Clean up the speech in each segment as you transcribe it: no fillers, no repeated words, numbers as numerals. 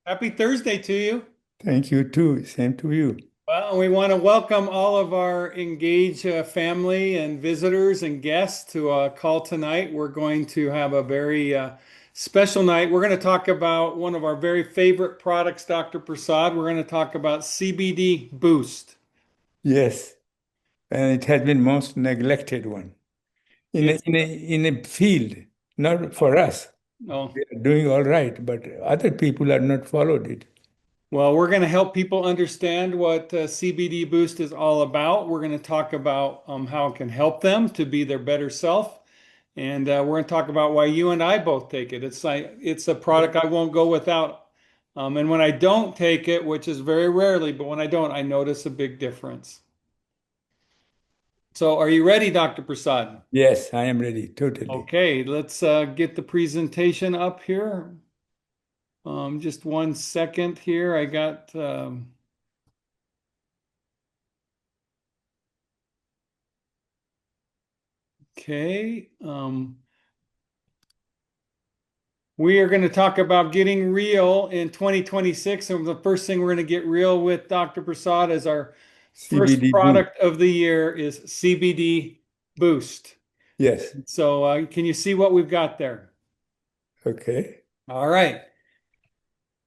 Happy Thursday to you. Thank you too. Same to you. Well, we want to welcome all of our engaged family and visitors and guests to a call tonight. We're going to have a very special night. We're going to talk about one of our very favorite products, Dr. Prasad. We're going to talk about CBD Boost. Yes, and it has been most neglected one It's in a field, not for us. oh, We are doing all right, but other people are not followed it. well, we're going to help people understand what CBD Boost is all about. We're going to talk about how it can help them to be their better self. And we're going to talk about why you and I both take it. It's a product I won't go without. And when I don't take it, which is very rarely, but when I don't, I notice a big difference. So, are you ready, Dr. Prasad? Yes, I am ready, totally. Okay, let's get the presentation up here. Just 1 second here. I got okay. We are going to talk about getting real in 2026. And the first thing we're going to get real with Dr. Prasad is our first CBD Boost. product of the year is CBD Boost. Yes. So can you see what we've got there? Okay. All right.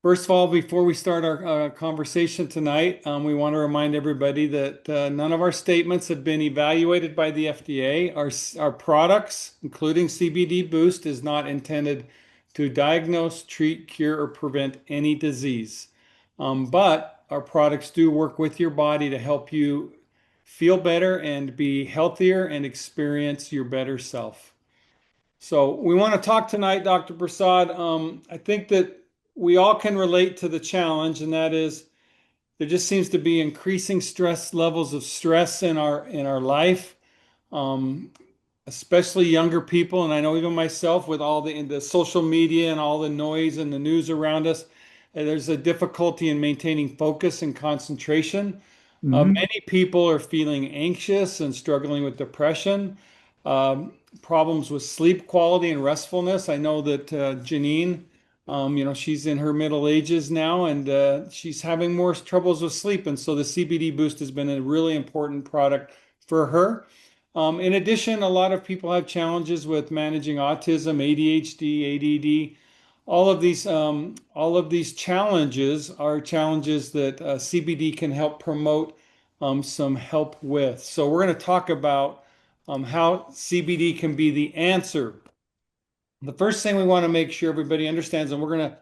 First of all, before we start our conversation tonight, we want to remind everybody that none of our statements have been evaluated by the FDA. Our products, including CBD Boost, is not intended to diagnose, treat, cure, or prevent any disease. But our products do work with your body to help you feel better and be healthier and experience your better self. So we want to talk tonight, Dr. Prasad. I think that we all can relate to the challenge, and that is there just seems to be increasing stress levels of stress in our life, um, especially younger people. And I know even myself, with all the social media and all the noise and the news around us, there's a difficulty in maintaining focus and concentration. Hmm. Many people are feeling anxious and struggling with depression, problems with sleep quality and restfulness. I know that Janine, she's in her middle ages now and she's having more troubles with sleep. And so the CBD Boost has been a really important product for her. In addition, a lot of people have challenges with managing autism, ADHD, ADD. All of these challenges are challenges that CBD can help promote some help with. So we're going to talk about how CBD can be the answer. The first thing we want to make sure everybody understands, and we're going to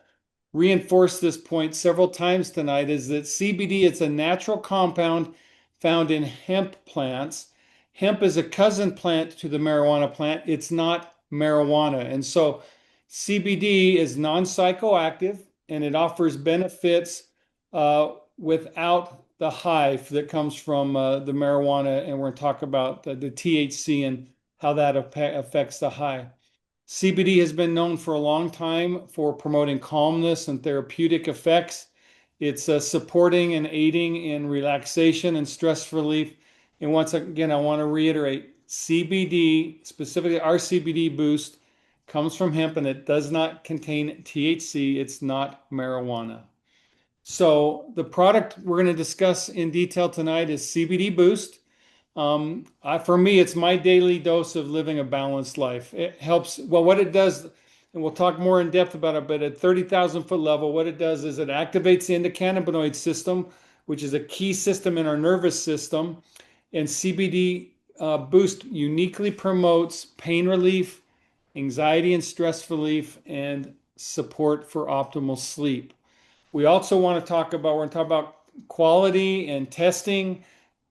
reinforce this point several times tonight, is that CBD, it's a natural compound found in hemp plants. Hemp is a cousin plant to the marijuana plant. It's not marijuana. And so CBD is non-psychoactive and it offers benefits without the high that comes from the marijuana. And we're going to talk about the THC and how that affects the high. CBD has been known for a long time for promoting calmness and therapeutic effects. It's supporting and aiding in relaxation and stress relief. And once again, I want to reiterate CBD, specifically our CBD Boost, comes from hemp and it does not contain THC. It's not marijuana. So, the product we're going to discuss in detail tonight is CBD Boost. For me, it's my daily dose of living a balanced life. It helps. Well, what it does, and we'll talk more in depth about it, but at 30,000 foot level, what it does is it activates the endocannabinoid system, which is a key system in our nervous system. And CBD Boost uniquely promotes pain relief, anxiety and stress relief, and support for optimal sleep. We also want to talk about, we're going to talk about quality and testing.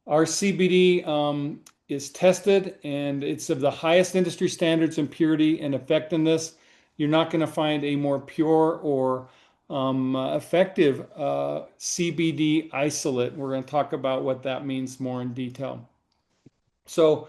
Our CBD is tested and it's of the highest industry standards in purity and effectiveness. You're not going to find a more pure or effective CBD isolate. We're going to talk about what that means more in detail. So,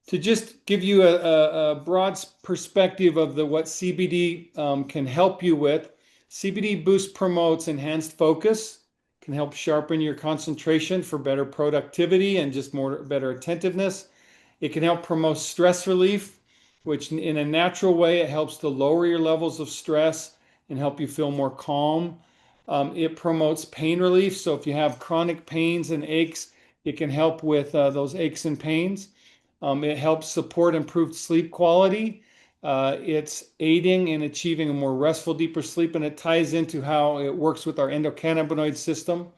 to just give you a broad perspective of what CBD can help you with, CBD Boost promotes enhanced focus, can help sharpen your concentration for better productivity and just more better attentiveness. It can help promote stress relief, which in a natural way, it helps to lower your levels of stress and help you feel more calm. It promotes pain relief. So if you have chronic pains and aches, it can help with those aches and pains. It helps support improved sleep quality. It's aiding in achieving a more restful, deeper sleep, and it ties into how it works with our endocannabinoid system.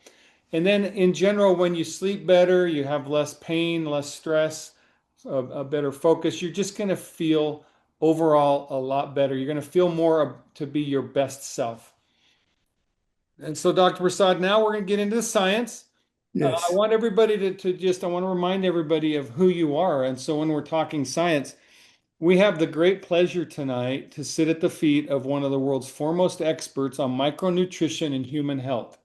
And then in general, when you sleep better, you have less pain, less stress, a better focus. You're just going to feel overall a lot better. You're going to feel more to be your best self. And so, Dr. Prasad, now we're going to get into the science. I Yes. want everybody I want to remind everybody of who you are. And so, when we're talking science, we have the great pleasure tonight to sit at the feet of one of the world's foremost experts on micronutrition and human health.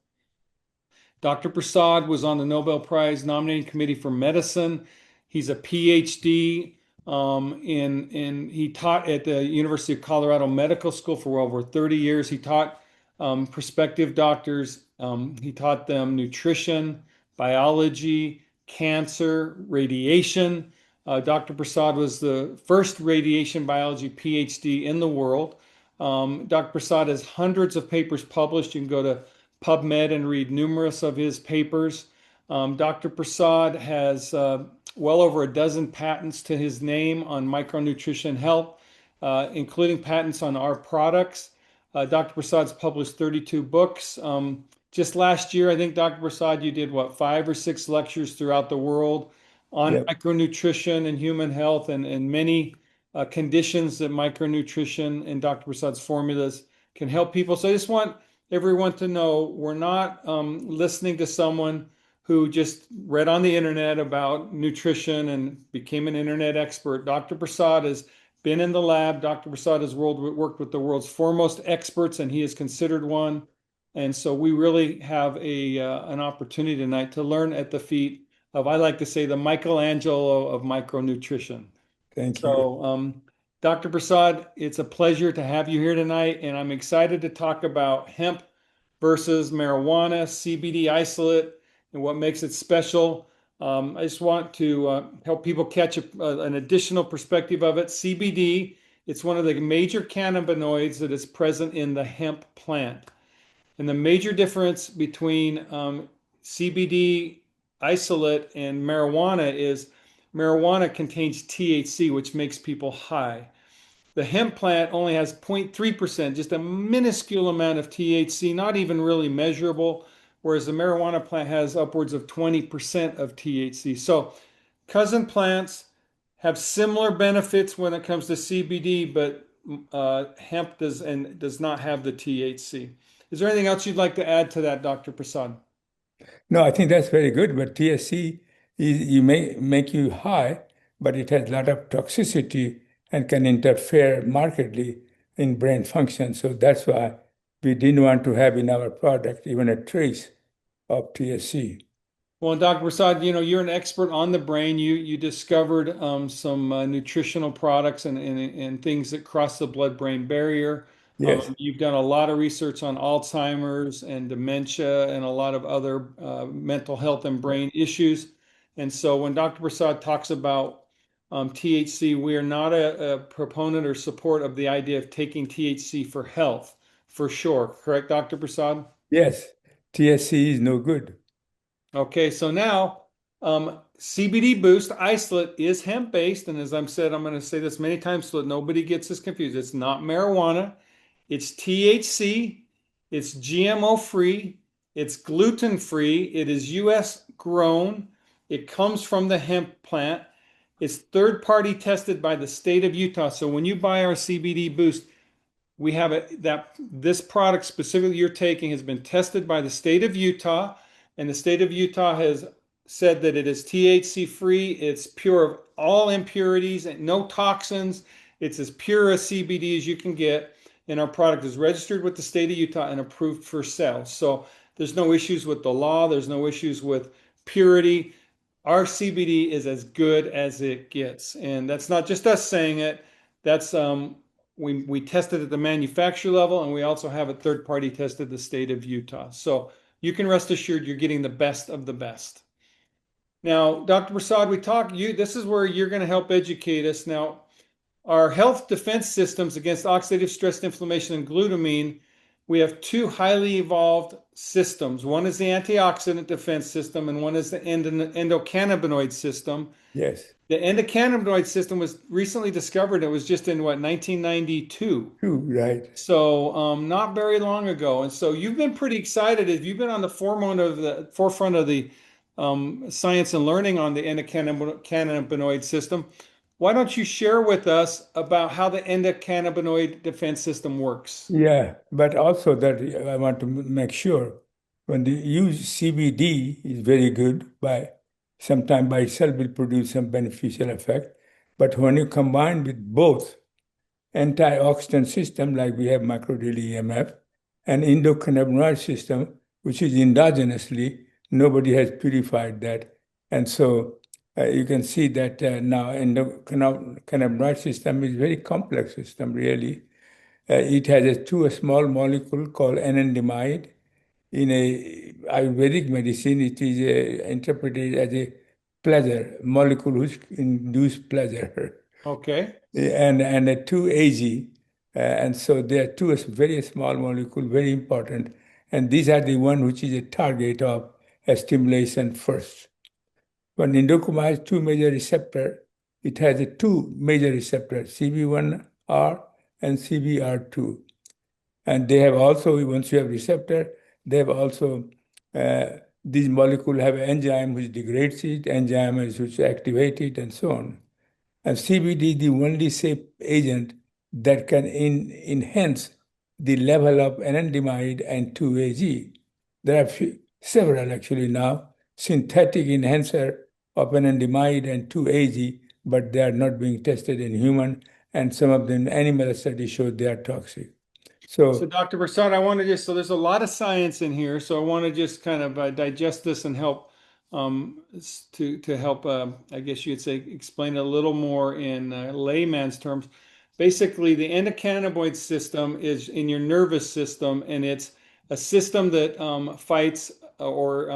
Dr. Prasad was on the Nobel Prize nominating committee for medicine. He's a PhD he taught at the University of Colorado Medical School for over 30 years. He taught prospective doctors, he taught them nutrition, biology, cancer, radiation. Dr. Prasad was the first radiation biology PhD in the world. Dr. Prasad has hundreds of papers published. You can go to PubMed and read numerous of his papers. Dr. Prasad has well over a dozen patents to his name on micronutrition health, including patents on our products. Dr. Prasad's published 32 books. Just last year, I think, Dr. Prasad, you did what, 5 or 6 lectures throughout the world on Yep. micronutrition and human health and many conditions that micronutrition and Dr. Prasad's formulas can help people. So I just want everyone to know we're not listening to someone who just read on the internet about nutrition and became an internet expert. Dr. Prasad has been in the lab. Dr. Prasad has worked with the world's foremost experts, and he is considered one. And so we really have an opportunity tonight to learn at the feet of, I like to say, the Michelangelo of micronutrition. Thank you. So, Dr. Prasad, it's a pleasure to have you here tonight, and I'm excited to talk about hemp versus marijuana, CBD isolate, and what makes it special. I just want to help people catch an additional perspective of it. CBD, it's one of the major cannabinoids that is present in the hemp plant. And the major difference between CBD isolate and marijuana is marijuana contains THC, which makes people high. The hemp plant only has 0.3%, just a minuscule amount of THC, not even really measurable, whereas the marijuana plant has upwards of 20% of THC. So, cousin plants have similar benefits when it comes to CBD, but hemp does not have the THC. Is there anything else you'd like to add to that, Dr. Prasad? No, I think that's very good, but TSC you may make you high, but it has a lot of toxicity and can interfere markedly in brain function. So that's why we didn't want to have in our product even a trace of TSC. Well, Dr. Prasad, you're an expert on the brain. You discovered some nutritional products and things that cross the blood-brain barrier. Yes, You've done a lot of research on Alzheimer's and dementia and a lot of other mental health and brain issues. And so when Dr. Prasad talks about THC, we are not a proponent or support of the idea of taking THC for health, for sure. Correct, Dr. Prasad? yes, TSC is no good. Okay, so now CBD Boost isolate is hemp-based, and as I've said, I'm going to say this many times so that nobody gets this confused. It's not marijuana, it's THC, it's GMO-free, it's gluten-free, it is US grown, it comes from the hemp plant, it's third-party tested by the state of Utah. So when you buy our CBD Boost, we have it that this product specifically you're taking has been tested by the state of Utah, and the state of Utah has said that it is THC free, it's pure of all impurities and no toxins. It's as pure a CBD as you can get, and our product is registered with the state of Utah and approved for sale. So there's no issues with the law, there's no issues with purity. Our CBD is as good as it gets, and that's not just us saying it. That's we tested at the manufacturer level, and we also have a third party tested the state of Utah. So you can rest assured you're getting the best of the best. Now, Dr. Prasad, this is where you're going to help educate us. Now, our health defense systems against oxidative stress, inflammation, and glutamine we have two highly evolved systems. One is the antioxidant defense system, and one is the endocannabinoid system. Yes. The endocannabinoid system was recently discovered. It was just in what, 1992. True, right. So not very long ago. And so you've been pretty excited. You've been on the forefront of the science and learning on the endocannabinoid system. Why don't you share with us about how the endocannabinoid defense system works? Yeah, but also that I want to make sure when they use CBD is very good by sometime by itself will produce some beneficial effect. But when you combine with both antioxidant system like we have microdaily EMF and endocannabinoid system, which is endogenously, nobody has purified that. And so you can see that now endocannabinoid system is very complex system, really. It has a small molecule called anandamide. In a Ayurvedic medicine, it is interpreted as a pleasure molecule which induce pleasure, Okay. and a 2-AG. And so there are two very small molecule, very important. And these are the one which is a target of stimulation first. When Indocuma has two major receptor, it has a two major receptor, CB1R and CBR2. And they have also, once you have receptor, they have also, uh, these molecules have an enzyme which degrades it, enzyme which activate it, and so on. And CBD is the only safe agent that can enhance the level of anandamide and 2-AG. There are several actually now, synthetic enhancer of anandamide and 2-AG, but they are not being tested in human, and some of them animal studies show they are toxic. So, So Dr. Prasad, I want to so there's a lot of science in here. So I want to just kind of digest this and help to help, I guess you'd say, explain a little more in layman's terms. Basically, the endocannabinoid system is in your nervous system, and it's a system that fights or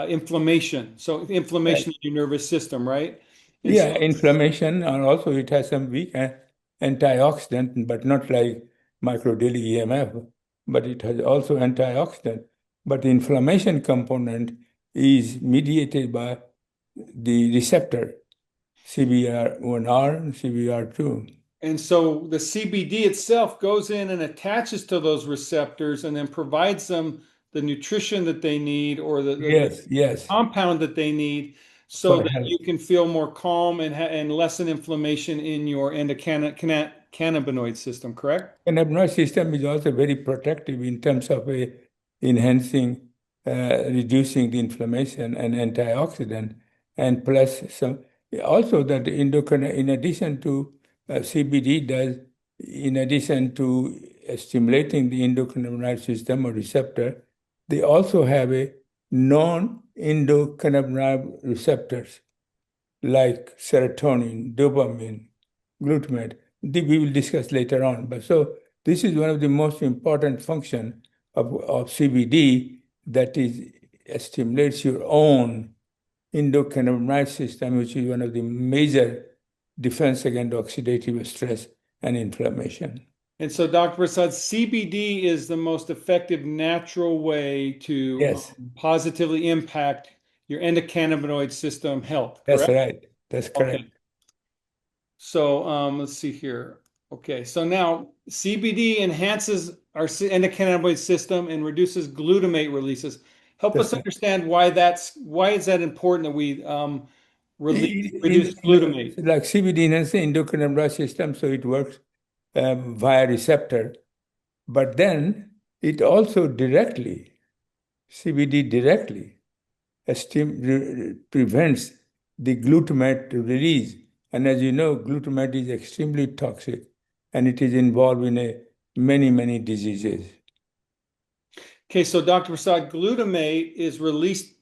inflammation. So inflammation in your nervous system, right? And yeah, so inflammation, and also it has some weak antioxidant, but not like microdaily EMF, but it has also antioxidant. But the inflammation component is mediated by the receptor, CBR1R and CBR2. And so the CBD itself goes in and attaches to those receptors and then provides them the nutrition that they need or the Yes, yes, compound that they need so for that health. you can feel more calm and lessen inflammation in your endocannabinoid system, correct? And nervous system is also very protective in terms of enhancing, reducing the inflammation and antioxidant, and plus some also that endocrine, in addition to CBD does, in addition to stimulating the endocannabinoid system or receptor, they also have a non-endocannabinoid receptors like serotonin, dopamine, glutamate. We will discuss later on. But so this is one of the most important function of CBD that is stimulates your own endocannabinoid system, which is one of the major defense against oxidative stress and inflammation. And so, Dr. Prasad, CBD is the most effective natural way to Yes, positively impact your endocannabinoid system health, that's correct? right. That's Okay. correct. So let's see here. Okay, so now CBD enhances our endocannabinoid system and reduces glutamate releases. Help us That's right. understand why is that important that we reduce glutamate? Like CBD enhances the endocannabinoid system, so it works via receptor. But then it also directly, CBD directly, prevents the glutamate release. And as you know, glutamate is extremely toxic and it is involved in many, many diseases. Okay, so Dr. Prasad, glutamate is released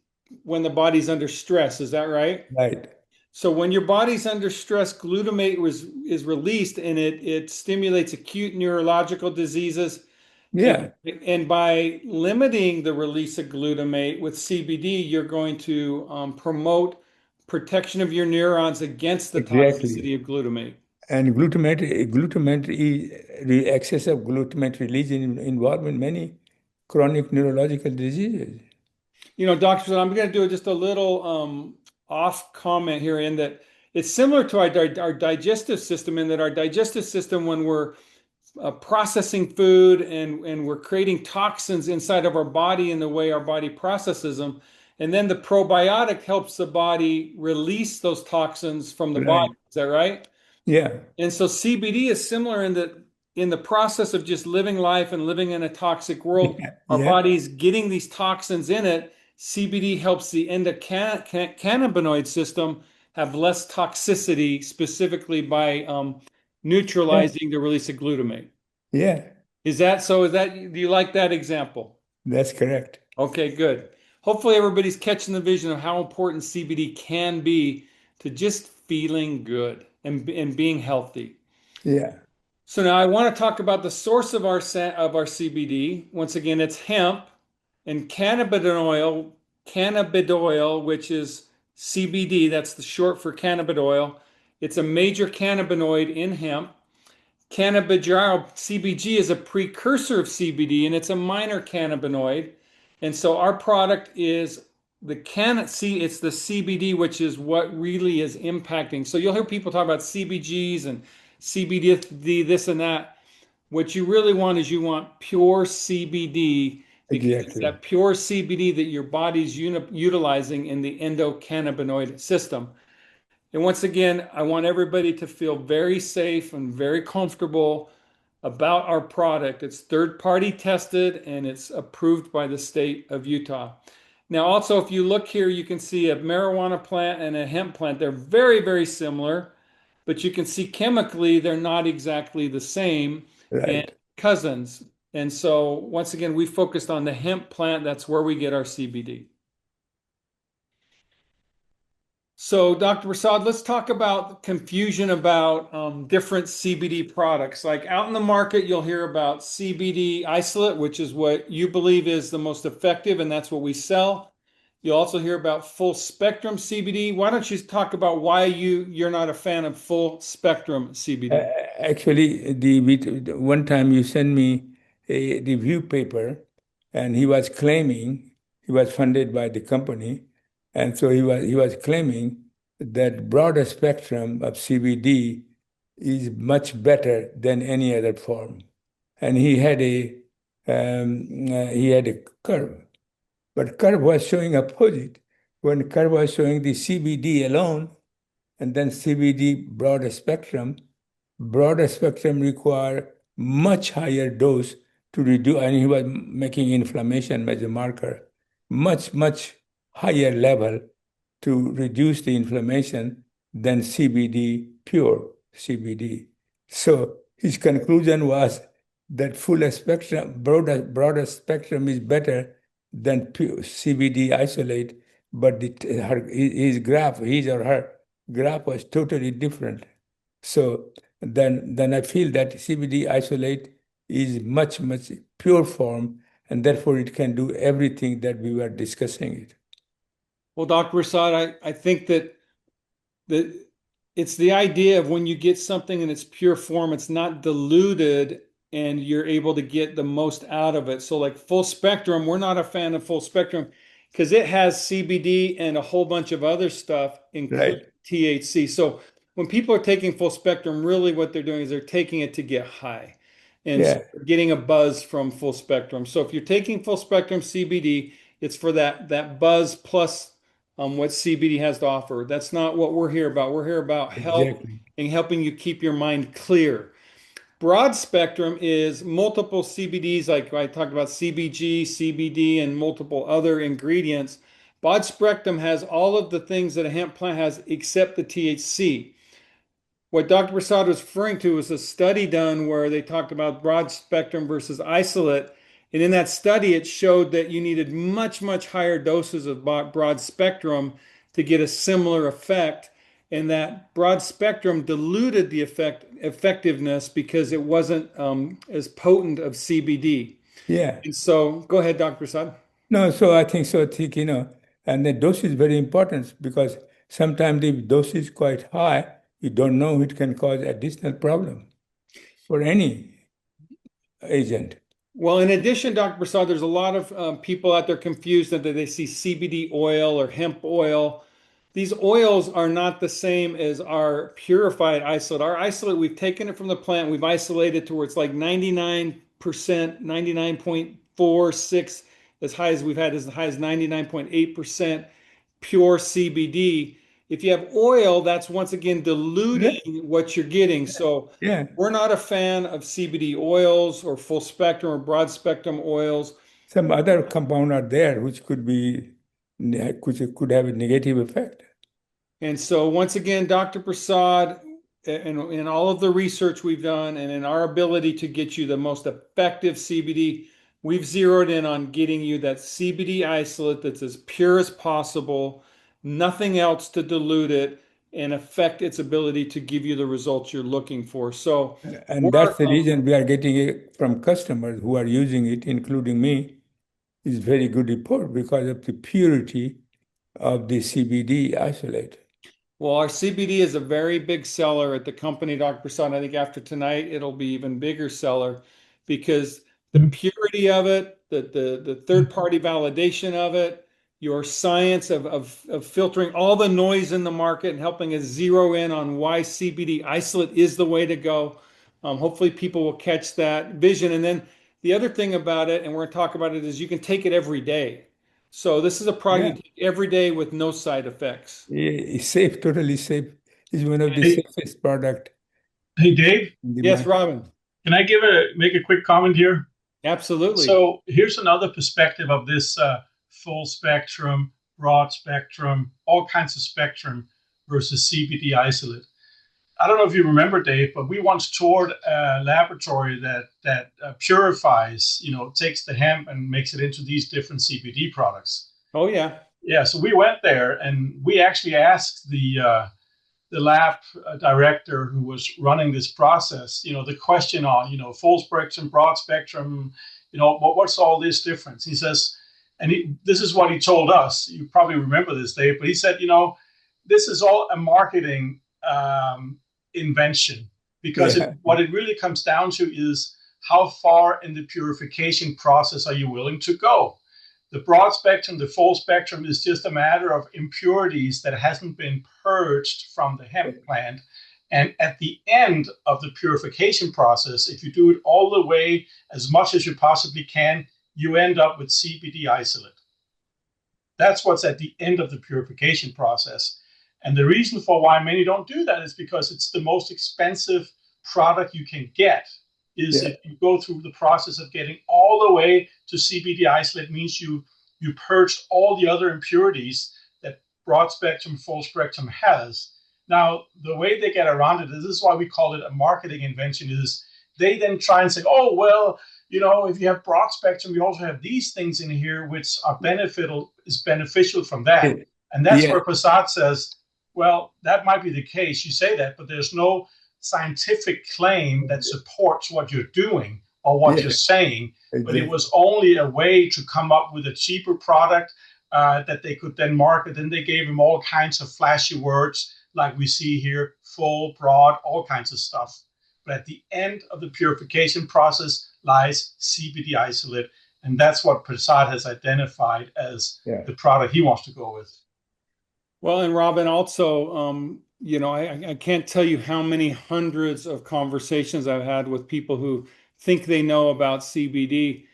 when the body's under stress. Is that right? Right. So when your body's under stress, is released and it stimulates acute neurological diseases. And, Yeah, and by limiting the release of glutamate with CBD, you're going to promote protection of your neurons against the exactly. toxicity of glutamate. And glutamate is excess of glutamate release involved in many chronic neurological diseases. Doctor, I'm going to do just a little off comment here in that it's similar to our digestive system in that our digestive system, when we're processing food and we're creating toxins inside of our body in the way our body processes them. And then the probiotic helps the body release those toxins from the body. Right. Is that right? Yeah. And so CBD is similar in that in the process of just living life and living in a toxic world, Yeah. our Yeah. body's getting these toxins in it. CBD helps the endocannabinoid system have less toxicity, specifically by Yeah. neutralizing the release of glutamate. Yeah. Is that so? Do you like that example? That's correct. Okay, good. Hopefully everybody's catching the vision of how important CBD can be to just feeling good and being healthy. Yeah. So now I want to talk about the source of our CBD. Once again, it's hemp and cannabidiol, which is CBD, that's the short for cannabidiol. It's a major cannabinoid in hemp. Cannabidiol CBG is a precursor of CBD and it's a minor cannabinoid. And so our product is it's the CBD, which is what really is impacting. So you'll hear people talk about CBGs and CBD, this and that. What you really want is you want pure CBD because it's Exactly. that pure CBD that your body's utilizing in the endocannabinoid system. And once again, I want everybody to feel very safe and very comfortable about our product. It's third party tested and it's approved by the state of Utah. Now, also, if you look here, you can see a marijuana plant and a hemp plant. They're very, very similar, but you can see chemically they're not exactly the same and Right. cousins. And so, once again, we focused on the hemp plant. That's where we get our CBD. So, Dr. Prasad, let's talk about confusion about different CBD products. Like out in the market, you'll hear about CBD isolate, which is what you believe is the most effective, and that's what we sell. You'll also hear about full spectrum CBD. Why don't you talk about why you're not a fan of full spectrum Uh, CBD? Actually, one time you sent me a review paper, and he was claiming he was funded by the company, and so he was claiming that broader spectrum of CBD is much better than any other form, and he had a curve, but curve was showing opposite. When curve was showing the CBD alone, and then CBD broader spectrum require much higher dose to reduce, and he was making inflammation as a marker, much higher level to reduce the inflammation than CBD, pure CBD. So his conclusion was that full spectrum, broader spectrum is better than pure CBD isolate, but his or her graph was totally different. So then I feel that CBD isolate is much pure form, and therefore it can do everything that we were discussing it. Well, Dr. Prasad, I think that the it's the idea of when you get something in its pure form, it's not diluted and you're able to get the most out of it. So like full spectrum, we're not a fan of full spectrum because it has CBD and a whole bunch of other stuff, including Right. THC. So when people are taking full spectrum, really what they're doing is they're taking it to get high. And so Yeah, they're getting a buzz from full spectrum. So if you're taking full spectrum CBD, it's for that buzz plus what CBD has to offer. That's not what we're here about. We're here about health exactly. and helping you keep your mind clear. Broad spectrum is multiple CBDs, like I talked about CBG, CBD, and multiple other ingredients. Broad spectrum has all of the things that a hemp plant has except the THC. What Dr. Prasad was referring to was a study done where they talked about broad spectrum versus isolate. And in that study, it showed that you needed much higher doses of broad spectrum to get a similar effect. And that broad spectrum diluted the effectiveness because it wasn't as potent of CBD. Yeah. And so, go ahead, Dr. Prasad. No, so I think so. I think, and the dose is very important because sometimes the dose is quite high. You don't know it can cause additional problem for any agent. Well, in addition, Dr. Prasad, there's a lot of people out there confused that they see CBD oil or hemp oil. These oils are not the same as our purified isolate. Our isolate, we've taken it from the plant, we've isolated to where it's like 99%, 99.46, as high as we've had as high as 99.8% pure CBD. If you have oil, that's once again Yeah, diluting what you're getting. So yeah. we're not a fan of CBD oils or full spectrum or broad spectrum oils. Some other compound are there which could have a negative effect. And so once again, Dr. Prasad, in all of the research we've done and in our ability to get you the most effective CBD, we've zeroed in on getting you that CBD isolate that's as pure as possible, nothing else to dilute it and affect its ability to give you the results you're looking for. So And we're that's the reason we are getting it from customers who are using it, including me, is very good report because of the purity of the CBD isolate. Well, our CBD is a very big seller at the company, Dr. Prasad. I think after tonight, it'll be even bigger seller because the purity of it, the third-party validation of it, your science of filtering all the noise in the market and helping us zero in on why CBD isolate is the way to go. Hopefully, people will catch that vision. And then the other thing about it, and we're going to talk about it, is you can take it every day. So this is a Yeah, product you take every day with no side effects. it's safe, totally safe. It's one of the Hey, safest product hey, Dave, in the Yes, market. Robin. can I make a quick comment here? Absolutely. So here's another perspective of this full spectrum, broad spectrum, all kinds of spectrum versus CBD isolate. I don't know if you remember, Dave, but we once toured a laboratory that purifies, takes the hemp and makes it into these different CBD products. Oh, yeah. Yeah, so we went there and we actually asked the lab director who was running this process, the question on, full spectrum, broad spectrum, what's all this difference? He says, and this is what he told us. You probably remember this, Dave, but he said, this is all a marketing invention because Yeah, what it really comes down to is how far in the purification process are you willing to go? The broad spectrum, the full spectrum is just a matter of impurities that hasn't been purged from the hemp plant. And at the end of the purification process, if you do it all the way as much as you possibly can, you end up with CBD isolate. That's what's at the end of the purification process. And the reason for why many don't do that is because it's the most expensive product you can get. Is yeah, if you go through the process of getting all the way to CBD isolate means you purged all the other impurities that broad spectrum, full spectrum has. Now, the way they get around it, this is why we call it a marketing invention, is they then try and say, oh, well, if you have broad spectrum, you also have these things in here which are beneficial from that. And that's yeah, where Prasad says, well, that might be the case. You say that, but there's no scientific claim that supports what you're doing or what yeah, you're saying. But it exactly. was only a way to come up with a cheaper product that they could then market. And they gave him all kinds of flashy words like we see here, full, broad, all kinds of stuff. But at the end of the purification process lies CBD isolate. And that's what Prasad has identified as Yeah. the product he wants to go with. Well, and Robin, also, I can't tell you how many hundreds of conversations I've had with people who think they know about CBD,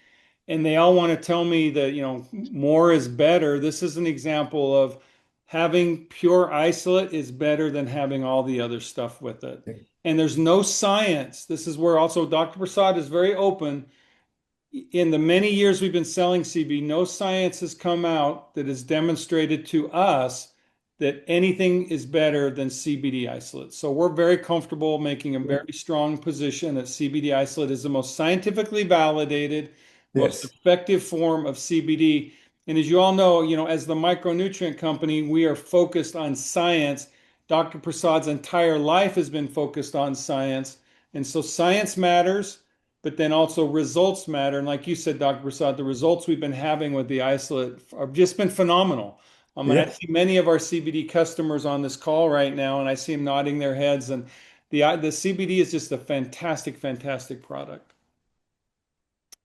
and they all want to tell me that, more is better. This is an example of having pure isolate is better than having all the other stuff with it. And there's no science. This is where also Dr. Prasad is very open. In the many years we've been selling CBD, no science has come out that has demonstrated to us that anything is better than CBD isolate. So we're very comfortable making a very strong position that CBD isolate is the most scientifically validated, most Yes. effective form of CBD. And as you all know, as the micronutrient company, we are focused on science. Dr. Prasad's entire life has been focused on science. And so science matters, but then also results matter. And like you said, Dr. Prasad, the results we've been having with the isolate have just been phenomenal. And I Yeah. see many of our CBD customers on this call right now, and I see them nodding their heads. And the CBD is just a fantastic, fantastic product.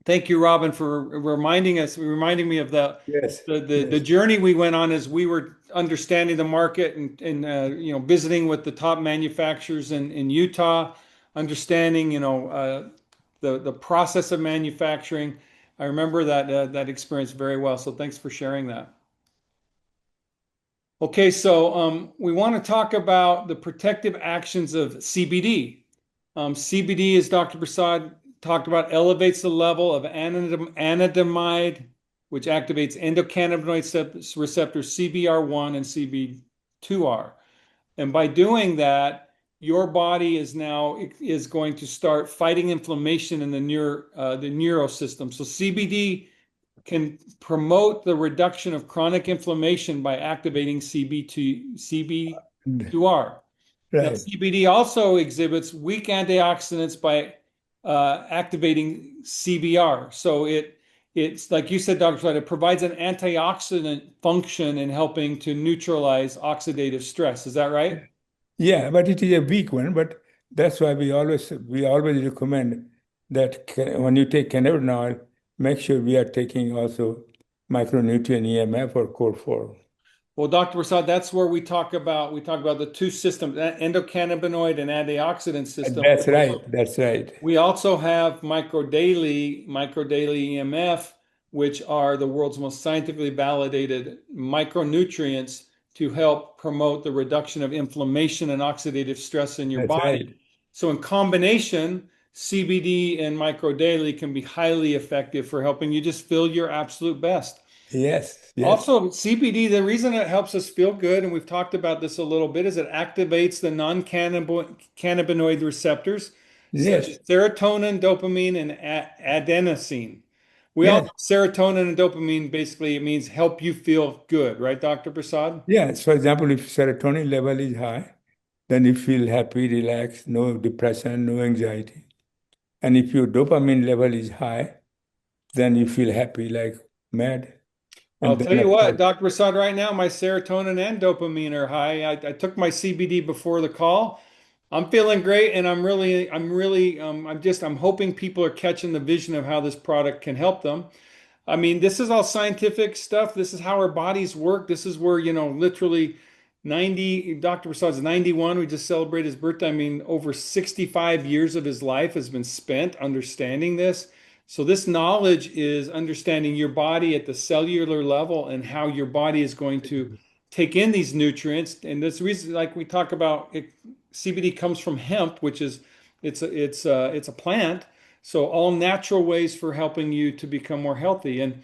Thank you, Robin, for reminding me of Yes. the Yes. journey we went on as we were understanding the market and visiting with the top manufacturers in Utah, understanding the process of manufacturing. I remember that experience very well. So thanks for sharing that. Okay, so we want to talk about the protective actions of CBD. CBD, as Dr. Prasad talked about, elevates the level of anandamide, which activates endocannabinoid receptors CBR1 and CB2R. And by doing that, your body is going to start fighting inflammation in the neural system. So CBD can promote the reduction of chronic inflammation by activating CB2R. Now, Right. CBD also exhibits weak antioxidants by activating CBR. So it's like you said, Dr. Slade, it provides an antioxidant function in helping to neutralize oxidative stress. Is that right? Yeah, but it is a weak one. But that's why we always recommend that when you take cannabinoid, make sure we are taking also micronutrient EMF or core 4. Well, Dr. Prasad, that's where we talk about the two systems, endocannabinoid and antioxidant system. That's right. That's right. We also have microdaily EMF, which are the world's most scientifically validated micronutrients to help promote the reduction of inflammation and oxidative stress in your That's right. body. So in combination, CBD and microdaily can be highly effective for helping you just feel your absolute best. Yes. Yes. Also, CBD, the reason it helps us feel good, and we've talked about this a little bit, is it activates the non-cannabinoid receptors such as Yes. serotonin, dopamine, and adenosine. We all know Yes. serotonin and dopamine basically it means help you feel good, right, Dr. Prasad? Yes. For example, if serotonin level is high, then you feel happy, relaxed, no depression, no anxiety. And if your dopamine level is high, then you feel happy, like mad. I'll And tell then, you of what, course, Dr. Prasad, right now my serotonin and dopamine are high. I took my CBD before the call. I'm feeling great, and I'm hoping people are catching the vision of how this product can help them. I mean, this is all scientific stuff. This is how our bodies work. This is where, literally 90, Dr. Prasad's 91. We just celebrated his birthday. I mean, over 65 years of his life has been spent understanding this. So this knowledge is understanding your body at the cellular level and how your body is going to take in these nutrients. And this reason, like we talk about, CBD comes from hemp, which is it's a plant. So all natural ways for helping you to become more healthy. And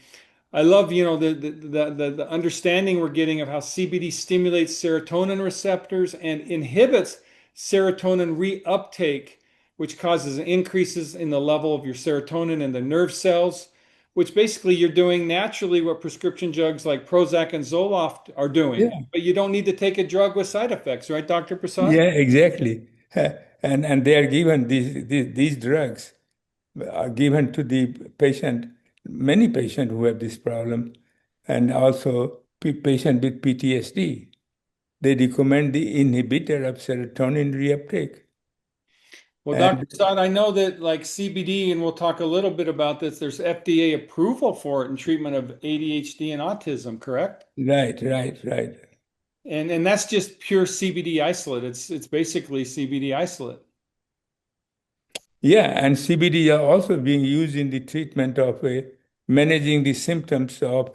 I love, the understanding we're getting of how CBD stimulates serotonin receptors and inhibits serotonin reuptake, which causes increases in the level of your serotonin in the nerve cells, which basically you're doing naturally what prescription drugs like Prozac and Zoloft are doing. yeah, But you don't need to take a drug with side effects, right, Dr. Prasad? yeah, exactly. And they are given these drugs are given to the patient, many patients who have this problem, and also patient with PTSD. They recommend the inhibitor of serotonin reuptake. Well, Dr. And Prasad, I know that like CBD, and we'll talk a little bit about this, there's FDA approval for it in treatment of ADHD and autism, correct? right, right, right. And that's just pure CBD isolate. It's basically CBD isolate. Yeah, and CBD are also being used in the treatment of managing the symptoms of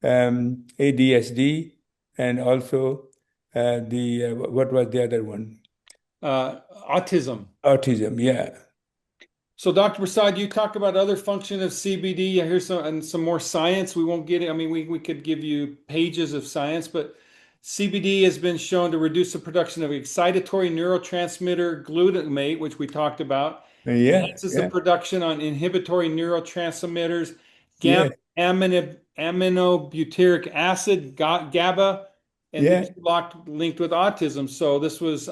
ADSD and also the what was the other one? Autism. Autism. Yeah, So, Dr. Prasad, you talk about other function of CBD. Here's some more science. We won't get it. I mean, we could give you pages of science, but CBD has been shown to reduce the production of excitatory neurotransmitter glutamate, which we talked about, yeah, enhances the yeah, production on inhibitory neurotransmitters, yeah, aminobutyric acid, GABA, and yeah, these are linked with autism. So this was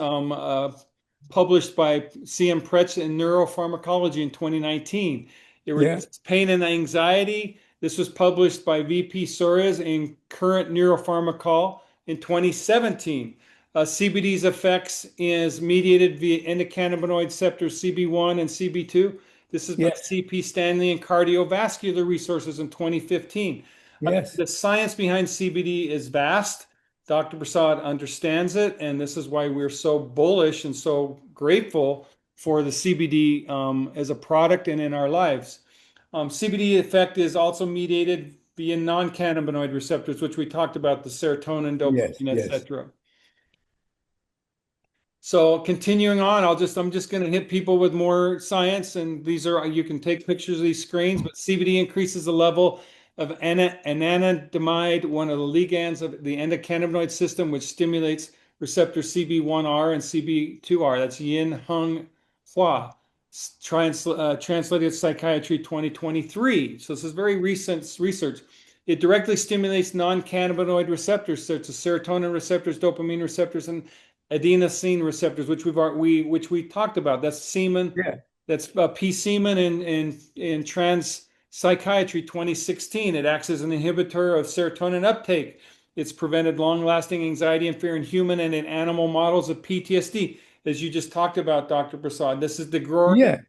published by C.M. Pretz in Neuropharmacology in 2019. It yeah, reduces pain and anxiety, This was published by VP Soares in Current Neuropharmacology in 2017. CBD's effects is mediated via endocannabinoid receptors CB1 and CB2. This is by Yes, CP Stanley and Cardiovascular Resources in 2015. Again, yes, the science behind CBD is vast. Dr. Prasad understands it, and this is why we're so bullish and so grateful for the CBD as a product and in our lives. CBD effect is also mediated via non-cannabinoid receptors, which we talked about, the serotonin, yes, dopamine, yes. etc. So continuing on, I'm just going to hit people with more science, and these are, you can take pictures of these screens, but CBD increases the level of anandamide, one of the ligands of the endocannabinoid system, which stimulates receptor CB1R and CB2R. That's Yin Hung Hua, translated Psychiatry 2023. So this is very recent research. It directly stimulates non-cannabinoid receptors, such as serotonin receptors, dopamine receptors, and adenosine receptors, which we talked about. That's semen. Yeah, That's P semen in trans psychiatry 2016. It acts as an inhibitor of serotonin uptake. It's prevented long-lasting anxiety and fear in human and in animal models of PTSD, as you just talked about, Dr. Prasad. This is the growing, yeah,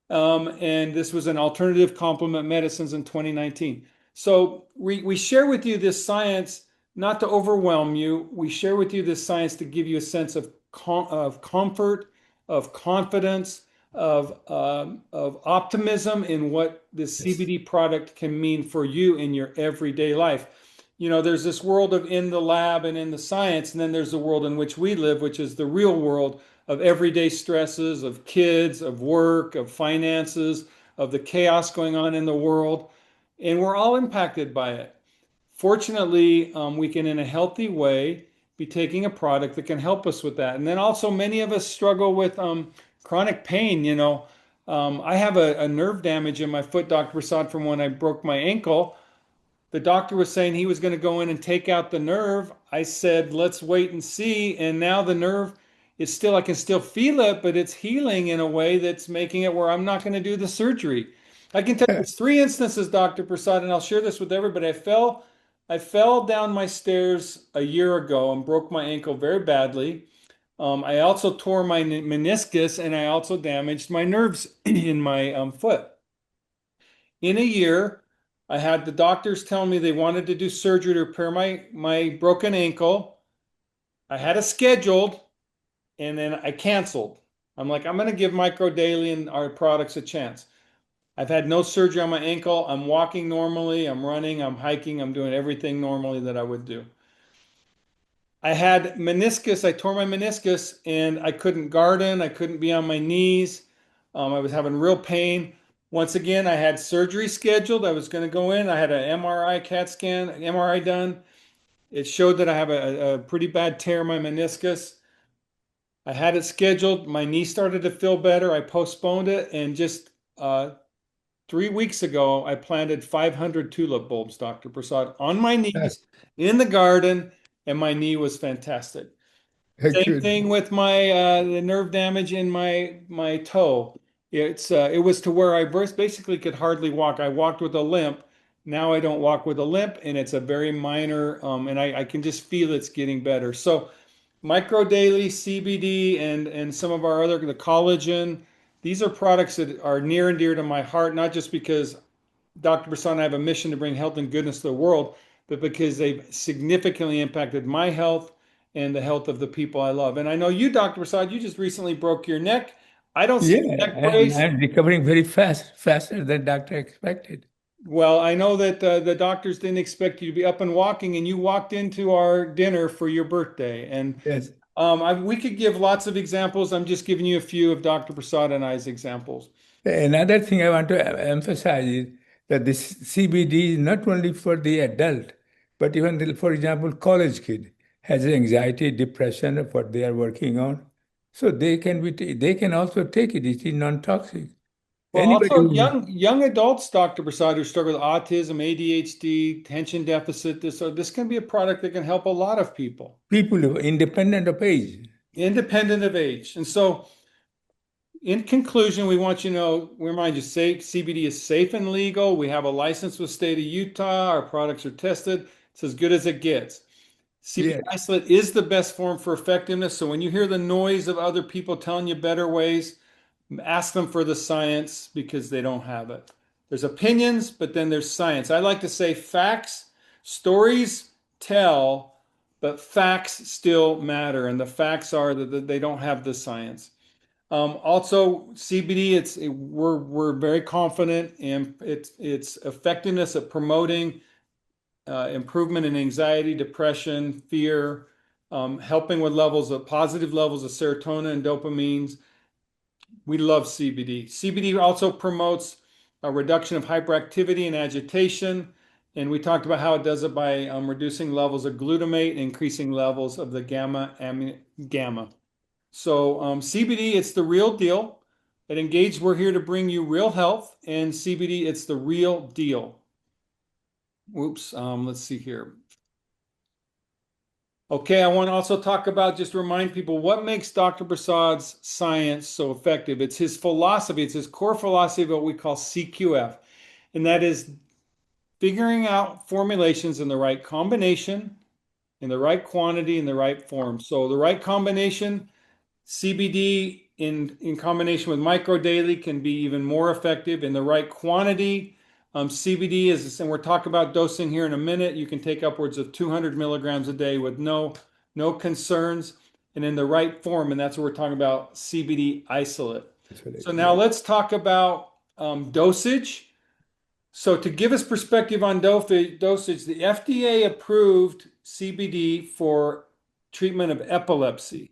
and this was an alternative complement medicines in 2019. So we share with you this science not to overwhelm you. We share with you this science to give you a sense of comfort, of confidence, of optimism in what this yes, CBD product can mean for you in your everyday life. You know, there's this world of in the lab and in the science, and then there's the world in which we live, which is the real world of everyday stresses, of kids, of work, of finances, of the chaos going on in the world. And we're all impacted by it. Fortunately, we can, in a healthy way, be taking a product that can help us with that. And then also, many of us struggle with chronic pain. I have a nerve damage in my foot, Dr. Prasad, from when I broke my ankle. The doctor was saying he was going to go in and take out the nerve. I said, let's wait and see. And now the nerve is still, I can still feel it, but it's healing in a way that's making it where I'm not going to do the surgery. I can tell you there's three instances, Dr. Prasad, and I'll share this with everybody. I fell down my stairs a year ago and broke my ankle very badly. I also tore my meniscus and I also damaged my nerves in my foot. In a year, I had the doctors tell me they wanted to do surgery to repair my broken ankle. I had it scheduled and then I canceled. I'm like, I'm going to give Micro Daily and our products a chance. I've had no surgery on my ankle. I'm walking normally. I'm running. I'm hiking. I'm doing everything normally that I would do. I had meniscus. I tore my meniscus and I couldn't garden. I couldn't be on my knees. I was having real pain. Once again, I had surgery scheduled. I was going to go in. I had an MRI, CAT scan, MRI done. It showed that I have a pretty bad tear in my meniscus. I had it scheduled. My knee started to feel better. I postponed it. And just 3 weeks ago, I planted 500 tulip bulbs, Dr. Prasad, on my that's knees in the garden, and my knee was fantastic. Same good. thing with my the nerve damage in my toe. It was to where I basically could hardly walk. I walked with a limp. Now I don't walk with a limp, and it's a very minor, and I can just feel it's getting better. So Micro Daily, CBD, and some of our other, the collagen, these are products that are near and dear to my heart, not just because Dr. Prasad and I have a mission to bring health and goodness to the world, but because they've significantly impacted my health and the health of the people I love. And I know you, Dr. Prasad, you just recently broke your neck. I don't see Yeah, a neck and brace. I'm recovering very fast, faster than doctor expected. Well, I know that the doctors didn't expect you to be up and walking, and you walked into our dinner for your birthday. And Yes. we could give lots of examples. I'm just giving you a few of Dr. Prasad and I's examples. Another thing I want to emphasize is that this CBD is not only for the adult, but even, for example, college kid has anxiety, depression, of what they are working on. So they can also take it. It is non-toxic. Well, Anybody also who, young adults, Dr. Prasad, who struggle with autism, ADHD, attention deficit disorder, this can be a product that can help a lot of people, people who independent of age. independent of age. And so, in conclusion, we want you to know, we remind you, CBD is safe and legal. We have a license with the state of Utah. Our products are tested. It's as good as it gets. CBD Yeah, isolate is the best form for effectiveness. So when you hear the noise of other people telling you better ways, ask them for the science because they don't have it. There's opinions, but then there's science. I like to say facts, stories tell, but facts still matter. And the facts are that they don't have the science. Also, CBD, we're very confident in its effectiveness at promoting improvement in anxiety, depression, fear, helping with positive levels of serotonin and dopamines. We love CBD. CBD also promotes a reduction of hyperactivity and agitation. And we talked about how it does it by reducing levels of glutamate and increasing levels of the gamma. So CBD, it's the real deal. At Engage, we're here to bring you real health, and CBD, it's the real deal. Whoops, let's see here. Okay, I want to also talk about, just remind people what makes Dr. Prasad's science so effective. It's his philosophy, it's his core philosophy of what we call CQF, and that is figuring out formulations in the right combination, in the right quantity, in the right form. So the right combination, CBD in combination with micro daily can be even more effective in the right quantity. CBD is, and we're talking about dosing here in a minute. You can take upwards of 200 milligrams a day with no concerns, and in the right form. And that's what we're talking about, CBD isolate. So now let's talk about dosage. So to give us perspective on dosage, the FDA approved CBD for treatment of epilepsy.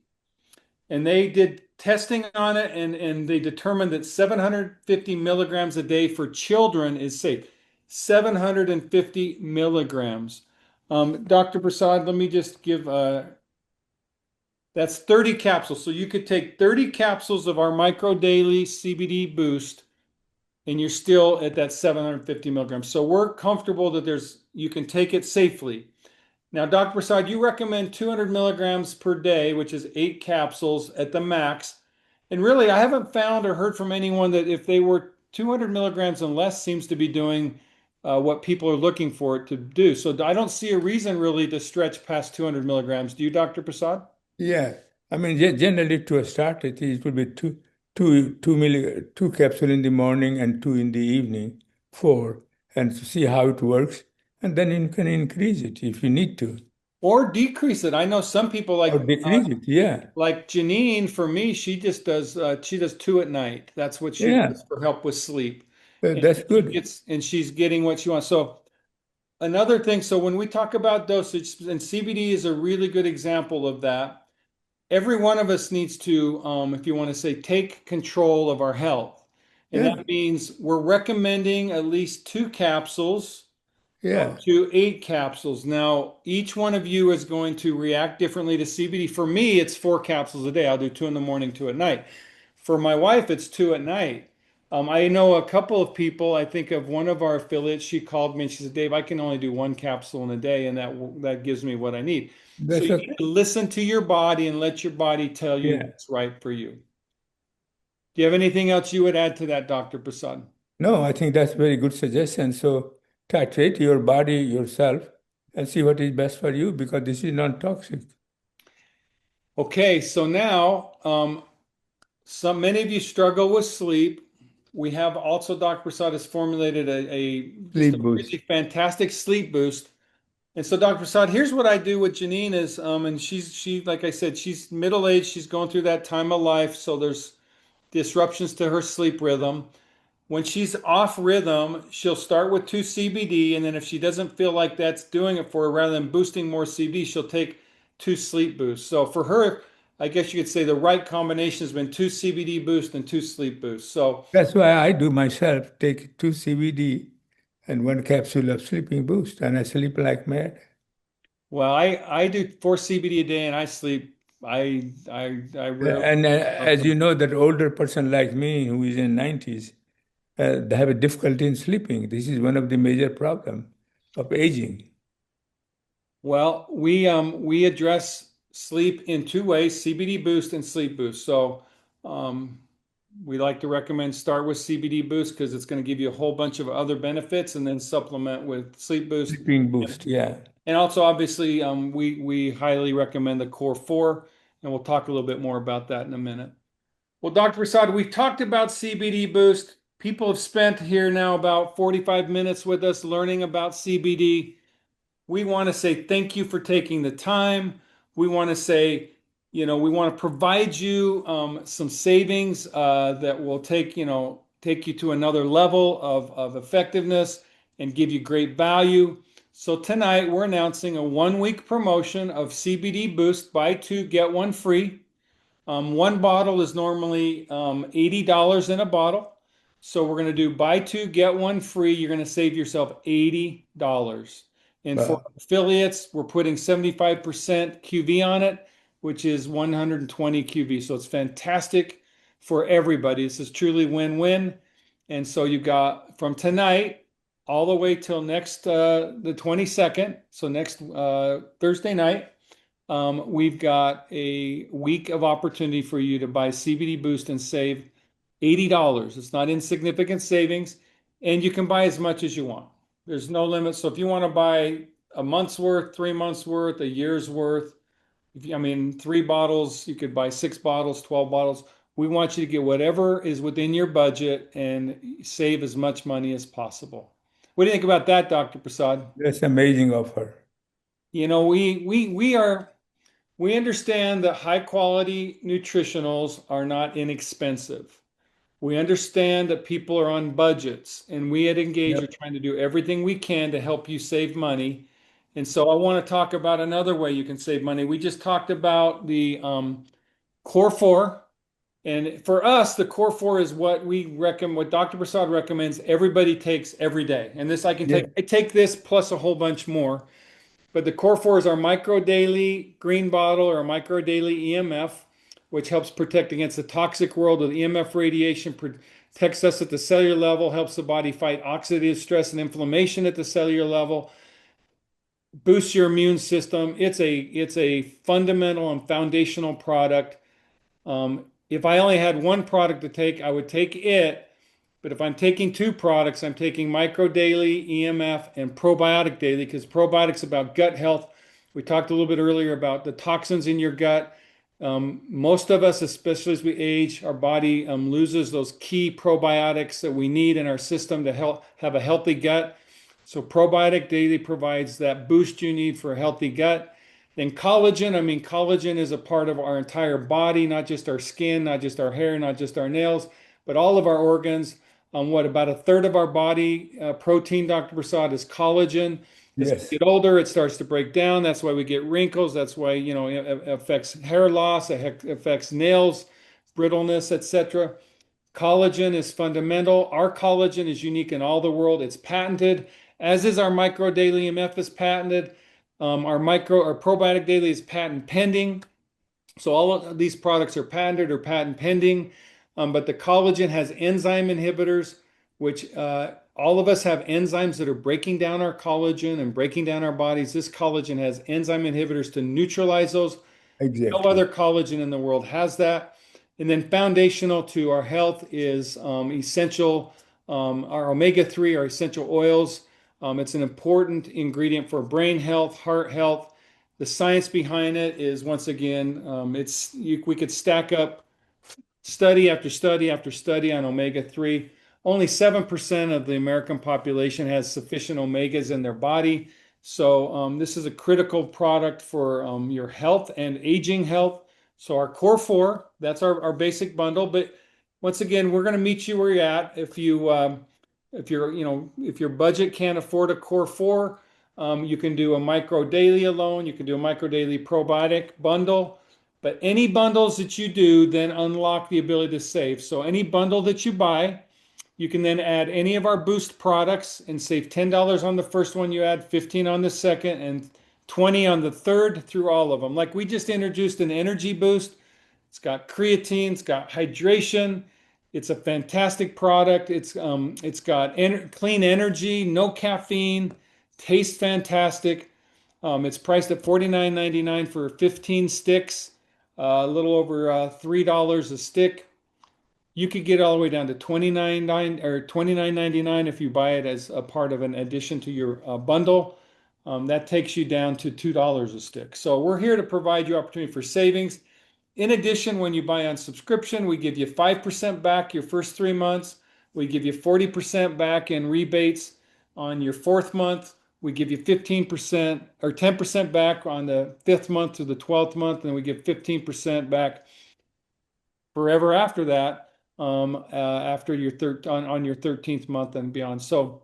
And they did testing on it, and they determined that 750 milligrams a day for children is safe. 750 milligrams. Dr. Prasad, let me just give that's 30 capsules. So you could take 30 capsules of our micro daily CBD boost, and you're still at that 750 milligrams. So we're comfortable that you can take it safely. Now, Dr. Prasad, you recommend 200 milligrams per day, which is 8 capsules at the max. And really, I haven't found or heard from anyone that if they were 200 milligrams and less seems to be doing what people are looking for it to do. So I don't see a reason really to stretch past 200 milligrams. Do you, Dr. Prasad? yeah. I mean, generally to start it will be two capsule in the morning and two in the evening, four, and to see how it works, and then you can increase it if you need to, Or decrease it. I know some people or decrease it. Yeah, like Janine, for me, she does 2 at night. That's what she yeah, does for help with sleep. And that's good. she's getting what she wants. So another thing, so when we talk about dosage, and CBD is a really good example of that. Every one of us needs to, if you want to say, take control of our health. And Yeah, that means we're recommending at least 2 capsules up yeah. to 8 capsules. Now, each one of you is going to react differently to CBD. For me, it's 4 capsules a day. I'll do 2 in the morning, 2 at night. For my wife, it's 2 at night. I know a couple of people. I think of one of our affiliates. She called me and she said, "Dave, I can only do 1 capsule in a day, and that gives me what I need." So That's you a need to listen to your body and let your body tell you yeah. what's right for you. Do you have anything else you would add to that, Dr. Prasad? No, I think that's very good suggestion. So titrate your body yourself and see what is best for you because this is non-toxic. Okay, so now many of you struggle with sleep. We have also, Dr. Prasad has formulated just a Sleep really boost. fantastic sleep boost. And so, Dr. Prasad, here's what I do with Janine is, and like I said, she's middle aged. She's going through that time of life, so there's disruptions to her sleep rhythm. When she's off rhythm, she'll start with 2 CBD, and then if she doesn't feel like that's doing it for her, rather than boosting more CBD, she'll take 2 sleep boosts. So for her, I guess you could say the right combination has been 2 CBD boosts and 2 sleep boosts. So, That's why I do myself take two CBD and one capsule of sleeping boost, and I sleep like mad. well, I do 4 CBD a day, and I sleep. I rarely. And as you know, that older person like me who is in 90s, they have a difficulty in sleeping. This is one of the major problem of aging. Well, we address sleep in 2 ways: CBD boost and sleep boost. So, um, We like to recommend start with CBD Boost because it's going to give you a whole bunch of other benefits and then supplement with Sleep Boost. Sleeping boost, yeah. And also, obviously, we highly recommend the Core 4, and we'll talk a little bit more about that in a minute. Well, Dr. Prasad, we've talked about CBD Boost. People have spent here now about 45 minutes with us learning about CBD. We want to say thank you for taking the time. We want to say, we want to provide you some savings that will take you to another level of effectiveness and give you great value. So tonight we're announcing a 1 week promotion of CBD Boost, buy two, get one free. One bottle is normally $80 in a bottle. So we're going to do buy two, get one free. You're going to save yourself $80. And for Wow. affiliates, we're putting 75% QV on it, which is 120 QV. So it's fantastic for everybody. This is truly win-win. And so you got from tonight all the way till next the 22nd, so next Thursday night, we've got a week of opportunity for you to buy CBD Boost and save $80. It's not insignificant savings, and you can buy as much as you want. There's no limit. So if you want to buy a month's worth, 3 months worth, a year's worth, I mean, 3 bottles, you could buy 6 bottles, 12 bottles. We want you to get whatever is within your budget and save as much money as possible. What do you think about that, Dr. Prasad? That's amazing offer. You know, we understand that high quality nutritionals are not inexpensive. We understand that people are on budgets, and we at Engage are Yep. trying to do everything we can to help you save money. And so I want to talk about another way you can save money. We just talked about the Core 4. And for us, the Core 4 is what we recommend, what Dr. Prasad recommends everybody takes every day. And this I can take, Yeah. I take this plus a whole bunch more. But the Core 4 is our micro daily green bottle or micro daily EMF, which helps protect against the toxic world of EMF radiation, protects us at the cellular level, helps the body fight oxidative stress and inflammation at the cellular level, boosts your immune system. It's a fundamental and foundational product. If I only had one product to take, I would take it. But if I'm taking 2 products, I'm taking Micro Daily, EMF, and Probiotic Daily because probiotics about gut health. We talked a little bit earlier about the toxins in your gut. Most of us, especially as we age, our body loses those key probiotics that we need in our system to help have a healthy gut. So Probiotic Daily provides that boost you need for a healthy gut. Then collagen, I mean, collagen is a part of our entire body, not just our skin, not just our hair, not just our nails, but all of our organs. About a third of our body protein, Dr. Prasad, is collagen. As we Yes. get older, it starts to break down. That's why we get wrinkles. That's why, it affects hair loss, it affects nails, brittleness, etc. Collagen is fundamental. Our collagen is unique in all the world. It's patented, as is our Micro Daily MF is patented. Our Probiotic Daily is patent pending. So all of these products are patented or patent pending. But the collagen has enzyme inhibitors, which all of us have enzymes that are breaking down our collagen and breaking down our bodies. This collagen has enzyme inhibitors to neutralize those. No other Exactly. collagen in the world has that. And then foundational to our health is essential, our omega-3, our essential oils. It's an important ingredient for brain health, heart health. The science behind it is, once again, we could stack up study after study after study on omega-3. Only 7% of the American population has sufficient omegas in their body. So this is a critical product for your health and aging health. So our Core 4, that's our basic bundle. But once again, we're going to meet you where you're at. If your budget can't afford a Core 4, you can do a Micro Daily alone. You can do a Micro Daily Probiotic bundle. But any bundles that you do then unlock the ability to save. So any bundle that you buy, you can then add any of our Boost products and save $10 on the first one you add, 15 on the second, and 20 on the third through all of them. Like we just introduced an energy boost. It's got creatine, it's got hydration. It's a fantastic product. It's got clean energy, no caffeine, tastes fantastic. It's priced at $49.99 for 15 sticks, a little over $3 a stick. You could get all the way down to 29.9 or 29.99 if you buy it as a part of an addition to your bundle. That takes you down to $2 a stick. So we're here to provide you opportunity for savings. In addition, when you buy on subscription, we give you 5% back your first 3 months. We give you 40% back in rebates on your fourth month. We give you 15% or 10% back on the fifth month to the 12th month, and we give 15% back forever after that, after your on your 13th month and beyond. So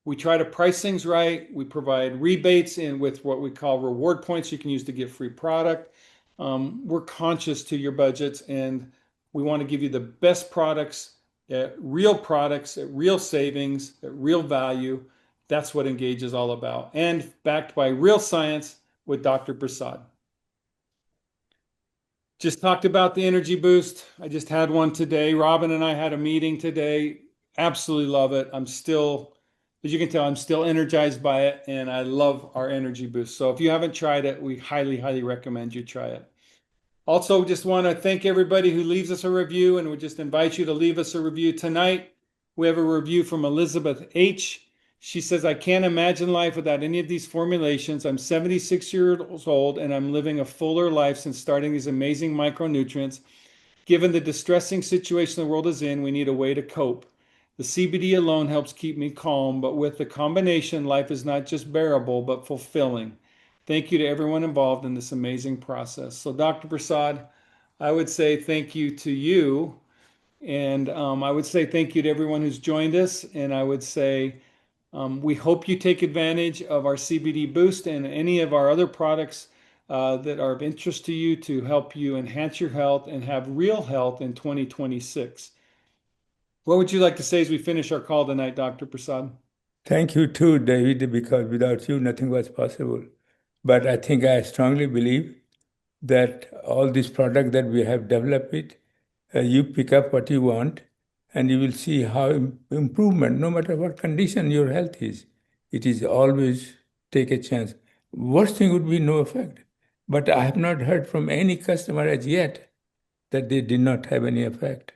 we try to price things right. We provide rebates in with what we call reward points you can use to get free product. We're conscious to your budgets, and we want to give you the best products at real savings, at real value. That's what Engage is all about, and backed by real science with Dr. Prasad. Just talked about the energy boost. I just had one today. Robin and I had a meeting today. Absolutely love it. I'm still, as you can tell, I'm still energized by it, and I love our energy boost. So if you haven't tried it, we highly, highly recommend you try it. Also, just want to thank everybody who leaves us a review, and we just invite you to leave us a review tonight. We have a review from Elizabeth H. She says, I can't imagine life without any of these formulations. I'm 76 years old, and I'm living a fuller life since starting these amazing micronutrients. Given the distressing situation the world is in, we need a way to cope. The CBD alone helps keep me calm, but with the combination, life is not just bearable, but fulfilling. Thank you to everyone involved in this amazing process. So, Dr. Prasad, I would say thank you to you. And I would say thank you to everyone who's joined us. And I would say we hope you take advantage of our CBD Boost and any of our other products that are of interest to you to help you enhance your health and have real health in 2026. What would you like to say as we finish our call tonight, Dr. Prasad? Thank you too, David, because without you, nothing was possible. But I think I strongly believe that all this product that we have developed it, you pick up what you want, and you will see how improvement, no matter what condition your health is, it is always take a chance. Worst thing would be no effect. But I have not heard from any customer as yet that they did not have any effect.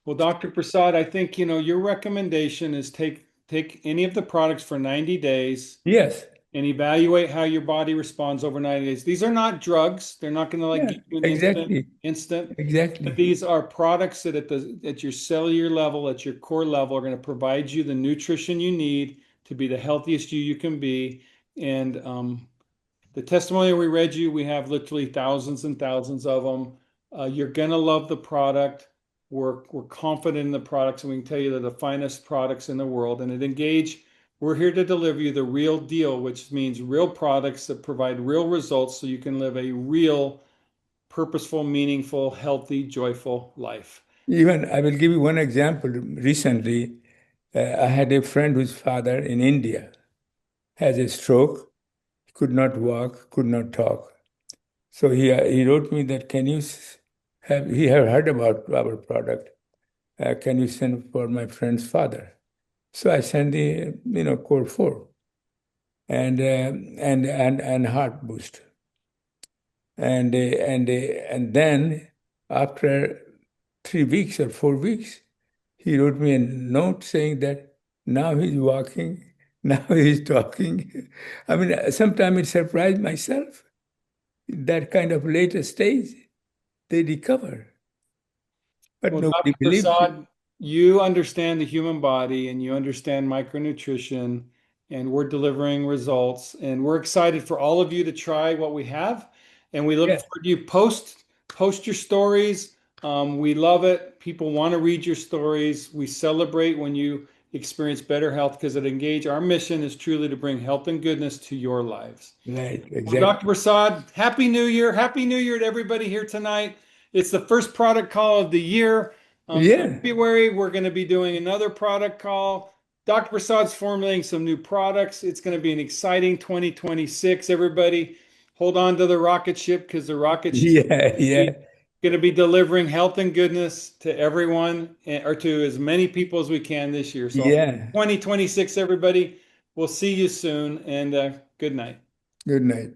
Well, Dr. Prasad, I think, your recommendation is take any of the products for 90 days Yes, and evaluate how your body responds over 90 days. These are not drugs. They're not going to like yeah, give you an exactly, instant. But exactly. these are products that at your cellular level, at your core level, are going to provide you the nutrition you need to be the healthiest you can be. And the testimonial we read you, we have literally thousands and thousands of them. You're going to love the product. We're confident in the products, and we can tell you they're the finest products in the world. And at Engage, we're here to deliver you the real deal, which means real products that provide real results so you can live a real, purposeful, meaningful, healthy, joyful life. Even I will give you one example. Recently, I had a friend whose father in India has a stroke, could not walk, could not talk. So he wrote me that can you have he have heard about our product? Can you send for my friend's father? So I sent the Core 4 and Heart Boost, and then after 3 weeks or 4 weeks, he wrote me a note saying that now he's walking, now he's talking. I mean, sometimes it surprised myself. That kind of later stage, they recover, but Well, nobody Dr. believes it. Prasad, you understand the human body and you understand micronutrition, and we're delivering results. And we're excited for all of you to try what we have. And we look Yes, forward to you post your stories. We love it. People want to read your stories. We celebrate when you experience better health because at Engage, our mission is truly to bring health and goodness to your lives. right, Well, Dr. exactly. Prasad, Happy New Year. Happy New Year to everybody here tonight. It's the first product call of the year. In Yeah, February, we're going to be doing another product call. Dr. Prasad's formulating some new products. It's going to be an exciting 2026. Everybody, hold on to the rocket ship because the rocket ship yeah, is yeah, going to be delivering health and goodness to everyone or to as many people as we can this year. So, yeah. 2026, everybody, we'll see you soon and good night. Good night.